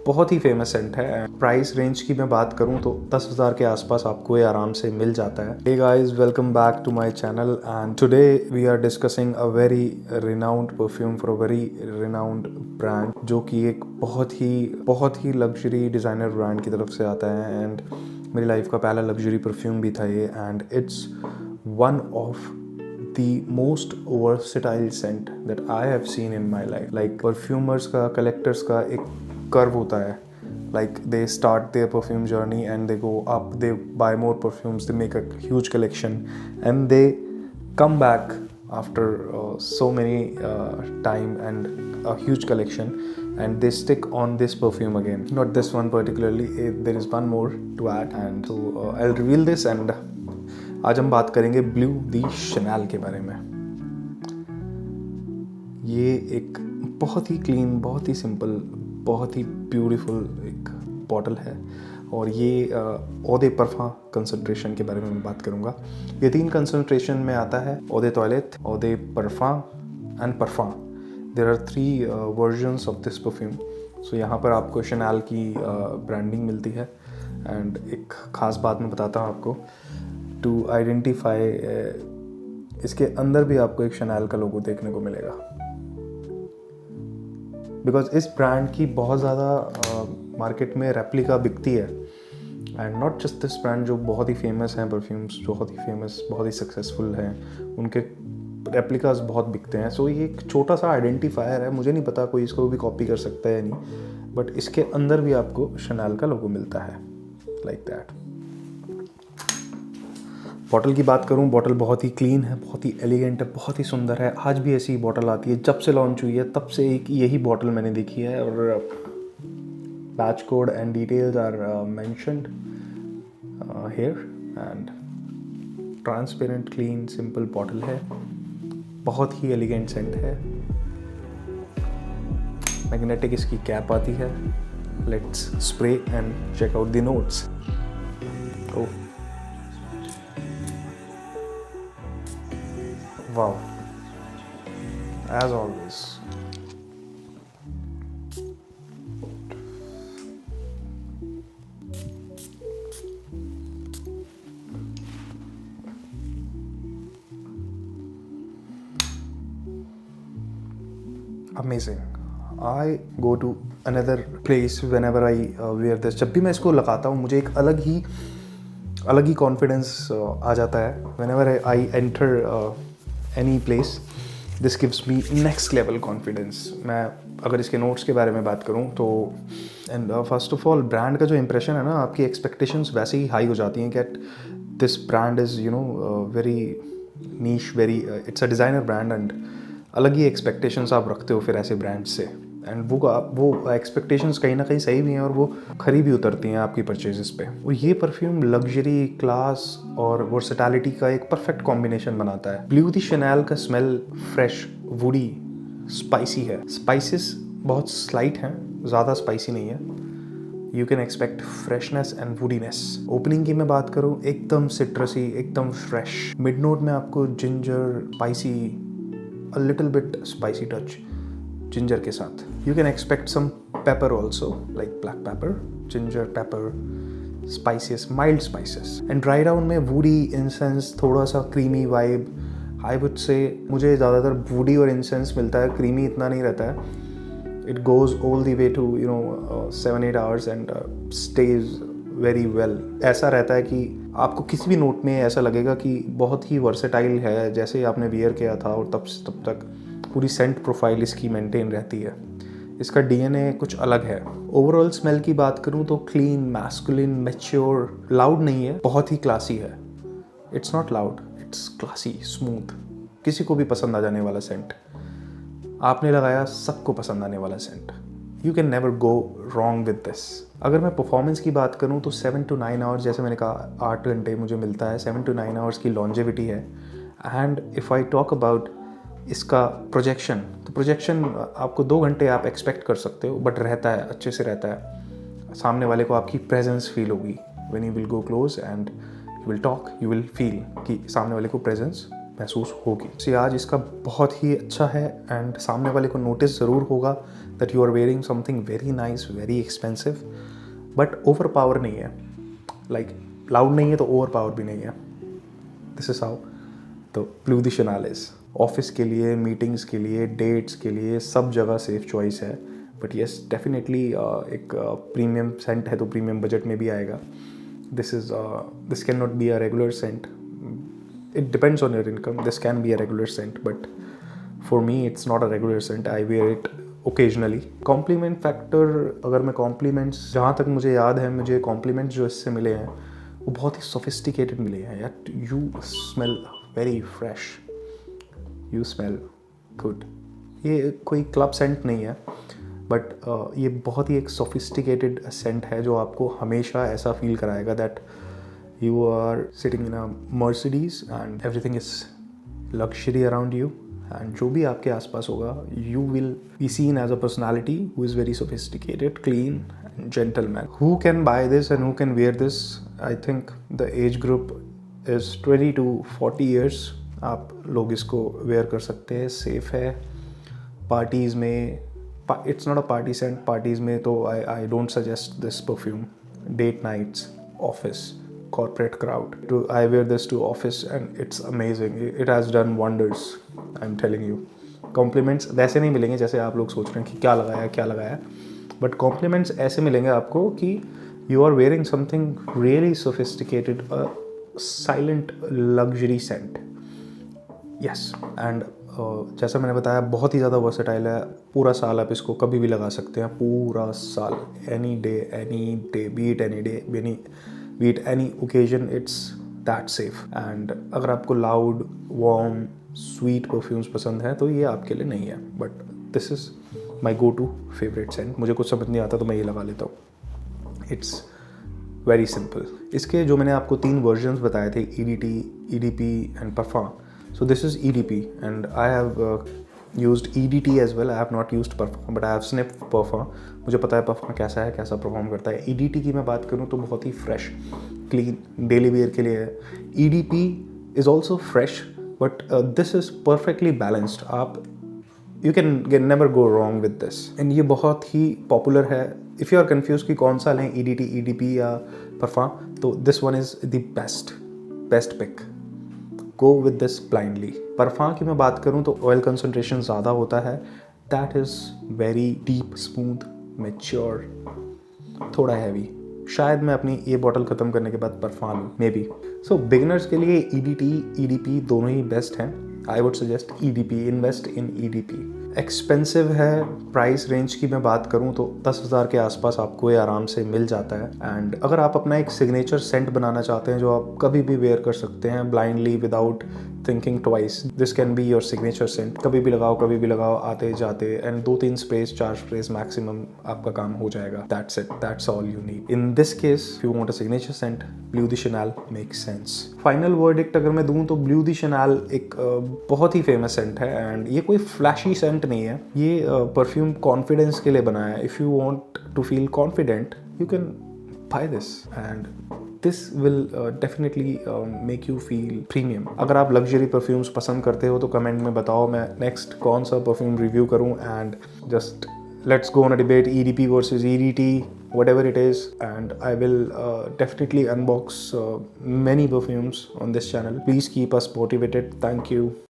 बहुत ही famous scent है। प्राइस रेंज की मैं बात करूं तो 10,000 के आसपास आपको ये आराम से मिल जाता है। Hey guys, welcome back to my channel and today we are discussing a very renowned perfume for a very renowned brand जो कि एक बहुत ही लग्जरी डिज़ाइनर ब्रांड की तरफ से आता है। एंड मेरी लाइफ का पहला लग्जरी परफ्यूम भी था ये, and it's one of the most versatile scent that I have seen in my life. Like perfumers का, collectors का एक curve होता है. Like they start their perfume journey and they go up, they buy more perfumes, they make a huge collection and they come back after so many time and a huge collection and they stick on this perfume again. Not this one particularly, there is one more to add, and so I'll reveal this. And आज हम बात करेंगे blue दी Chanel के बारे में। ये एक बहुत ही क्लीन, बहुत ही सिंपल, बहुत ही ब्यूटीफुल एक बॉटल है और ये eau de parfum कंसंट्रेशन के बारे में मैं बात करूँगा। ये 3 कंसंट्रेशन में आता है: eau de toilette, eau de parfum and parfum. There are 3 versions of this perfume. So यहाँ पर आपको शनैल की ब्रांडिंग मिलती है। एंड एक ख़ास बात मैं बताता हूँ आपको टू आइडेंटिफाई, इसके अंदर भी आपको एक शनैल का लोगो देखने को मिलेगा, बिकॉज इस ब्रांड की बहुत ज़्यादा मार्केट में रेप्लिका बिकती है। And not just this brand, जो बहुत ही फेमस हैं परफ्यूम्स, बहुत ही फेमस, बहुत ही सक्सेसफुल हैं, उनके रेप्लिकास बहुत बिकते हैं। सो ये एक छोटा सा आइडेंटिफायर है। मुझे नहीं पता कोई इसको भी कॉपी कर सकता है या नहीं, बट इसके अंदर भी आपको शनैल का लोगो मिलता है, लाइक दैट। बॉटल की बात करूं, बॉटल बहुत ही क्लीन है, बहुत ही एलिगेंट है, बहुत ही सुंदर है। आज भी ऐसी बॉटल आती है, जब से लॉन्च हुई है तब से एक यही बॉटल मैंने देखी है। और batch code and details are mentioned here. And transparent, clean, simple bottle है, बहुत ही एलिगेंट सेंट है। मैग्नेटिक इसकी कैप आती है। Let's spray and check out the notes. Oh wow, as always. Amazing. I go to another place whenever I wear this. जब भी मैं इसको लगाता हूँ मुझे एक अलग ही कॉन्फिडेंस आ जाता है। whenever I enter any place, this gives me next level confidence. मैं अगर इसके नोट्स के बारे में बात करूँ तो and first of all brand का जो इंप्रेशन है ना, आपकी एक्सपेक्टेशंस वैसे ही हाई हो जाती हैं कि this brand is very niche, very it's a designer brand, and अलग ही एक्सपेक्टेशंस आप रखते हो फिर ऐसे ब्रांड से। एंड वो एक्सपेक्टेशंस कहीं ना कहीं सही भी हैं और वो खरी भी उतरती हैं आपकी परचेजेस पे। और ये परफ्यूम लग्जरी, क्लास और वर्सेटैलिटी का एक परफेक्ट कॉम्बिनेशन बनाता है। ब्लू दी शनैल का स्मेल फ्रेश, वुडी, स्पाइसी है। स्पाइसेस बहुत स्लाइट हैं, ज़्यादा स्पाइसी नहीं है। You can expect freshness and woodiness. Opening की मैं बात करूँ, एकदम सिट्रसी, एकदम फ्रेश। मिड नोट में आपको ginger, spicy, a little bit spicy touch ginger के साथ। You can expect some pepper also, like black pepper, ginger pepper, spices, mild spices. And dry down में वुडी, इंसेंस, थोड़ा सा creamy vibe. I would say मुझे ज़्यादातर woody और incense मिलता है, क्रीमी इतना नहीं रहता है। It goes all the way to 7-8 hours and stays very well. ऐसा रहता है कि आपको किसी भी नोट में ऐसा लगेगा कि बहुत ही वर्सेटाइल है, जैसे आपने वियर किया था और तब से तब तक पूरी सेंट प्रोफाइल इसकी मेंटेन रहती है। इसका डीएनए कुछ अलग है। ओवरऑल स्मेल की बात करूँ तो क्लीन, मैस्कुलिन, मैच्योर, लाउड नहीं है, बहुत ही क्लासी है। It's not loud, it's classy, smooth, किसी को भी पसंद आ जाने वाला सेंट। आपने लगाया, सबको पसंद आने वाला scent. You can never go wrong with this. अगर मैं परफॉर्मेंस की बात करूँ तो 7 to 9 आवर्स, जैसे मैंने कहा 8 घंटे मुझे मिलता है, 7 to 9 आवर्स की लॉन्जेविटी है। And if I talk about इसका प्रोजेक्शन, तो प्रोजेक्शन आपको 2 घंटे आप एक्सपेक्ट कर सकते हो, बट रहता है, अच्छे से रहता है। सामने वाले को आपकी प्रेजेंस फील होगी। When you will go close and you will talk, you will feel कि सामने वाले को प्रेजेंस महसूस होगी। आज इसका बहुत ही अच्छा है एंड सामने वाले को नोटिस ज़रूर होगा that you are wearing something very nice, very expensive, but overpower नहीं है, like loud नहीं है तो overpower भी नहीं है. This is how the Blue de Chanel is. Office के लिए, मीटिंग्स के लिए, डेट्स के लिए, सब जगह सेफ चॉइस है. बट येस, डेफिनेटली एक प्रीमियम सेंट है तो प्रीमियम बजट में भी आएगा. This can not be a regular scent. It depends on your income. This can be a regular scent, but for me it's not a regular scent. I wear it occasionally. Compliment factor, अगर मैं compliments, जहाँ तक मुझे याद है, मुझे compliments जो इससे मिले हैं वो बहुत ही सोफिस्टिकेटेड मिले हैं यार. You smell very fresh, you smell good. ये कोई क्लब सेंट नहीं है, बट ये बहुत ही एक सोफिस्टिकेटेड सेंट है जो आपको हमेशा ऐसा फील कराएगा that you are sitting in a Mercedes and everything is luxury around you. And जो भी आपके आसपास होगा, you will be seen as a personality who is very sophisticated, clean and gentleman. Who can buy this and who can wear this? I think the age group is 20 to 40 years. आप लोग इसको where कर सकते हैं. Safe है. Parties में, it's not a party scent. Parties में तो I don't suggest this perfume. Date nights, office, corporate crowd. I wear this to office and it's amazing. It has done wonders. I'm telling you. Compliments वैसे नहीं मिलेंगे जैसे आप लोग सोच रहे हैं कि क्या लगाया, but compliments ऐसे मिलेंगे आपको कि you are wearing something really sophisticated, a silent luxury scent. Yes, and जैसा मैंने बताया, बहुत ही ज़्यादा वर्सेटाइल है. पूरा साल आप इसको कभी भी लगा सकते हैं. पूरा साल, any day, be it any day, be it any occasion, it's that safe. And अगर आपको loud, warm, sweet perfumes पसंद हैं तो ये आपके लिए नहीं है. But this is my go-to favorite scent. मुझे कुछ समझ नहीं आता तो मैं ये लगा लेता हूँ. It's very simple. इसके जो मैंने आपको 3 versions बताए थे, EDT, EDP and Parfum. So this is EDP and I have used EDT as well. I have not used Parfum but I have sniffed Parfum. मुझे पता है Parfum कैसा है, कैसा परफॉर्म करता है. EDT की मैं बात करूँ तो बहुत ही फ्रेश, क्लीन, डेली वेयर के लिए है. EDP is also fresh but this is perfectly balanced. आप you can never go wrong with this. and ये बहुत ही पॉपुलर है. If you are confused कि कौन सा लें, EDT, EDP या Parfum, तो this one is the best pick. Go with this blindly. Perfume की मैं बात करूँ तो ऑयल कंसंट्रेशन ज़्यादा होता है. That is very deep, smooth, mature, थोड़ा हैवी. शायद मैं अपनी ये बॉटल ख़त्म करने के बाद परफ्यूम लूँ, मे बी. सो बिगिनर्स के लिए EDT, EDP दोनों ही बेस्ट हैं. I would suggest EDP. Invest in EDP. Expensive है. प्राइस रेंज की मैं बात करूं तो 10,000 के आसपास आपको ये आराम से मिल जाता है. एंड अगर आप अपना एक सिग्नेचर सेंट बनाना चाहते हैं जो आप कभी भी वेयर कर सकते हैं blindly, without thinking twice, this can be your signature scent. कभी भी लगाओ, आते जाते, एंड 2-3 स्प्रेज, 4 स्प्रेज मैक्सिमम आपका काम हो जाएगा. That's it. That's all you need. In this case if you want a signature scent, bleu de Chanel makes sense. Final verdict अगर मैं दूं तो ब्लू दी शैनेल एक बहुत ही फेमस सेंट है. एंड ये कोई फ्लैशी सेंट नहीं है. ये परफ्यूम कॉन्फिडेंस के लिए बना है. If you want to feel confident, you can buy this and this will definitely make you feel premium. अगर आप लग्जरी परफ्यूम्स पसंद करते हो तो कमेंट में बताओ मैं नेक्स्ट कौन सा परफ्यूम रिव्यू करूं. And just let's go on a debate, EDP versus EDT, whatever it is, and I will definitely unbox many perfumes on this channel. Please keep us motivated. Thank you.